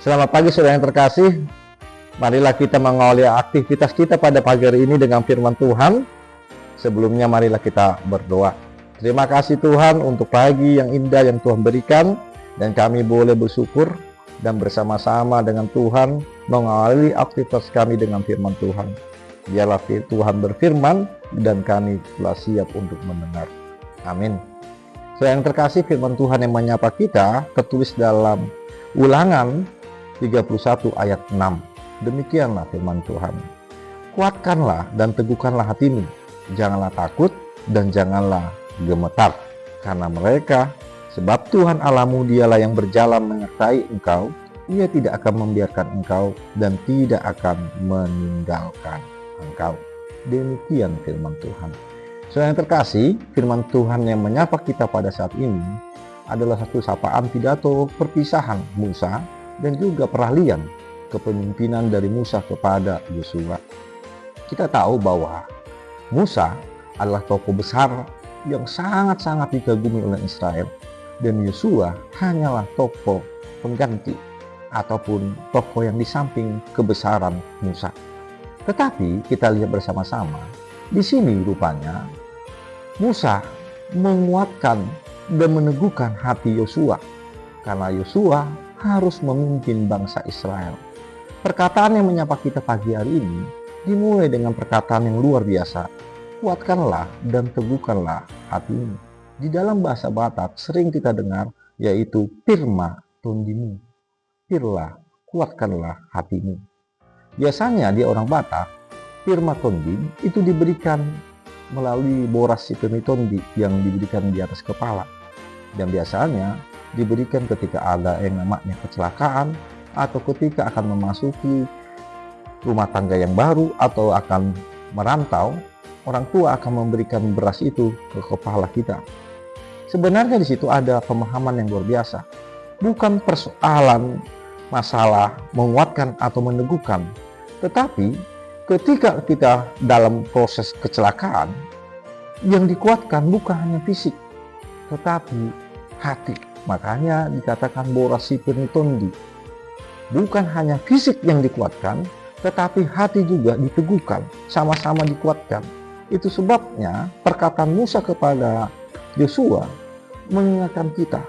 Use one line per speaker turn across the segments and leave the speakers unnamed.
Selamat pagi saudara yang terkasih. Marilah kita mengawali aktivitas kita pada pagi hari ini dengan firman Tuhan. Sebelumnya marilah kita berdoa. Terima kasih Tuhan untuk pagi yang indah yang Tuhan berikan, dan kami boleh bersyukur dan bersama-sama dengan Tuhan mengawali aktivitas kami dengan firman Tuhan. Biarlah Tuhan berfirman dan kami telah siap untuk mendengar. Amin. Saudara yang terkasih, firman Tuhan yang menyapa kita tertulis dalam Ulangan 31 ayat 6. Demikianlah firman Tuhan. Kuatkanlah dan teguhkanlah hatimu, janganlah takut dan janganlah gemetar karena mereka, sebab Tuhan Allahmu dialah yang berjalan menyertai engkau. Ia tidak akan membiarkan engkau dan tidak akan meninggalkan engkau. Demikian firman Tuhan. Saudara yang terkasih, firman Tuhan yang menyapa kita pada saat ini adalah satu sapaan pidato perpisahan Musa dan juga peralihan kepemimpinan dari Musa kepada Yosua. Kita tahu bahwa Musa adalah tokoh besar yang sangat-sangat dikagumi oleh Israel, dan Yosua hanyalah tokoh pengganti ataupun tokoh yang di samping kebesaran Musa. Tetapi kita lihat bersama-sama, di sini rupanya Musa menguatkan dan meneguhkan hati Yosua, karena Yosua harus memimpin bangsa Israel. Perkataan yang menyapa kita pagi hari ini dimulai dengan perkataan yang luar biasa. Kuatkanlah dan teguhkanlah hatimu. Di dalam bahasa Batak sering kita dengar yaitu pirma tondimu. Pirlah, kuatkanlah hatimu. Biasanya di orang Batak, pirma tondim itu diberikan melalui boras sitoni tondi yang diberikan di atas kepala. Dan biasanya diberikan ketika ada yang namanya kecelakaan atau ketika akan memasuki rumah tangga yang baru atau akan merantau, orang tua akan memberikan beras itu ke kepala kita. Sebenarnya di situ ada pemahaman yang luar biasa. Bukan persoalan masalah menguatkan atau meneguhkan, tetapi ketika kita dalam proses kecelakaan, yang dikuatkan bukan hanya fisik, tetapi hati. Makanya dikatakan boras sitoni tondi. Bukan hanya fisik yang dikuatkan, tetapi hati juga diteguhkan, sama-sama dikuatkan. Itu sebabnya perkataan Musa kepada Yosua mengingatkan kita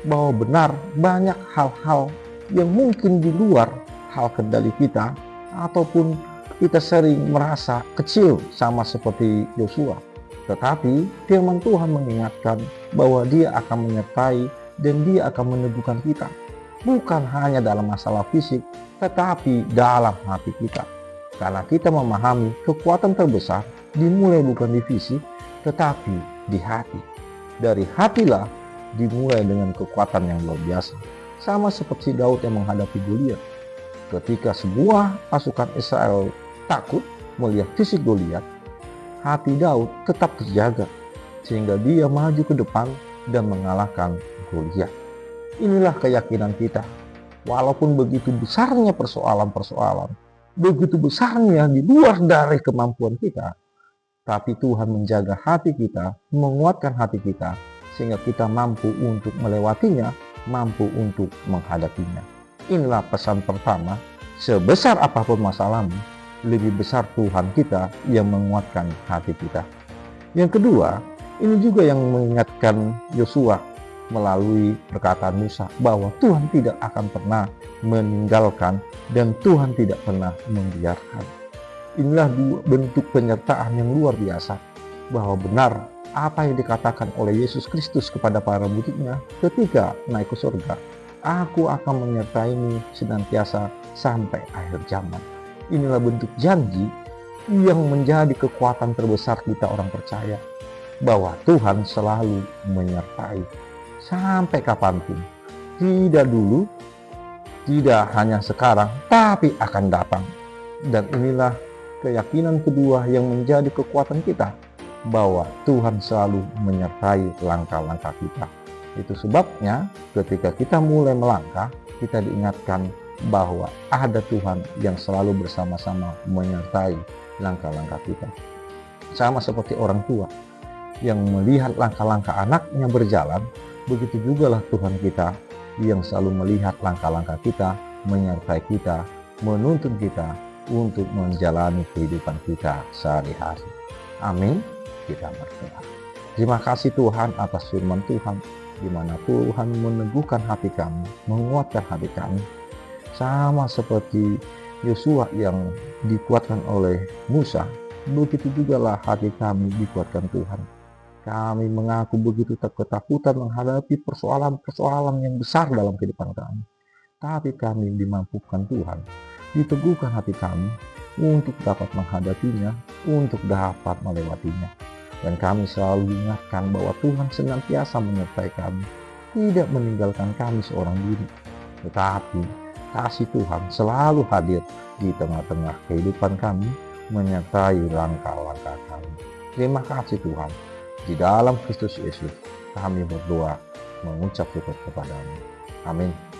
bahwa benar banyak hal-hal yang mungkin di luar hal kendali kita, ataupun kita sering merasa kecil sama seperti Yosua. Tetapi firman Tuhan mengingatkan bahwa Dia akan menyertai dan Dia akan meneguhkan kita. Bukan hanya dalam masalah fisik, tetapi dalam hati kita. Karena kita memahami kekuatan terbesar dimulai bukan di fisik, tetapi di hati. Dari hatilah dimulai dengan kekuatan yang luar biasa. Sama seperti Daud yang menghadapi Goliat. Ketika semua pasukan Israel takut melihat fisik Goliat, hati Daud tetap terjaga, sehingga dia maju ke depan dan mengalahkan Goliat. Inilah keyakinan kita. Walaupun begitu besarnya persoalan-persoalan, begitu besarnya di luar dari kemampuan kita, tapi Tuhan menjaga hati kita, menguatkan hati kita, sehingga kita mampu untuk melewatinya, mampu untuk menghadapinya. Inilah pesan pertama, sebesar apapun masalahmu, lebih besar Tuhan kita yang menguatkan hati kita. Yang kedua, ini juga yang mengingatkan Yosua melalui perkataan Musa bahwa Tuhan tidak akan pernah meninggalkan dan Tuhan tidak pernah membiarkan. Inilah dua bentuk penyertaan yang luar biasa, bahwa benar apa yang dikatakan oleh Yesus Kristus kepada para muridnya ketika naik ke surga. Aku akan menyertaimu senantiasa sampai akhir zaman. Inilah bentuk janji yang menjadi kekuatan terbesar kita orang percaya, bahwa Tuhan selalu menyertai sampai kapanpun. Tidak dulu, tidak hanya sekarang, tapi akan datang. Dan inilah keyakinan kedua yang menjadi kekuatan kita, bahwa Tuhan selalu menyertai langkah-langkah kita. Itu sebabnya ketika kita mulai melangkah, kita diingatkan bahwa ada Tuhan yang selalu bersama-sama menyertai langkah-langkah kita. Sama seperti orang tua yang melihat langkah-langkah anaknya berjalan, begitu jugalah Tuhan kita yang selalu melihat langkah-langkah kita menyertai kita, menuntun kita untuk menjalani kehidupan kita sehari-hari. Amin. Kita berdoa. Terima kasih Tuhan atas firman Tuhan, di mana Tuhan meneguhkan hati kami, menguatkan hati kami. Sama seperti Yosua yang dikuatkan oleh Musa, begitu jugalah hati kami dikuatkan Tuhan. Kami mengaku begitu ketakutan menghadapi persoalan-persoalan yang besar dalam kehidupan kami. Tapi kami dimampukan Tuhan, diteguhkan hati kami untuk dapat menghadapinya, untuk dapat melewatinya. Dan kami selalu diingatkan bahwa Tuhan senantiasa menyertai kami, tidak meninggalkan kami seorang diri. Tetapi kasih Tuhan selalu hadir di tengah-tengah kehidupan kami, menyertai langkah-langkah kami. Terima kasih Tuhan. Di dalam Kristus Yesus kami berdoa, mengucap syukur kepadamu. Amin.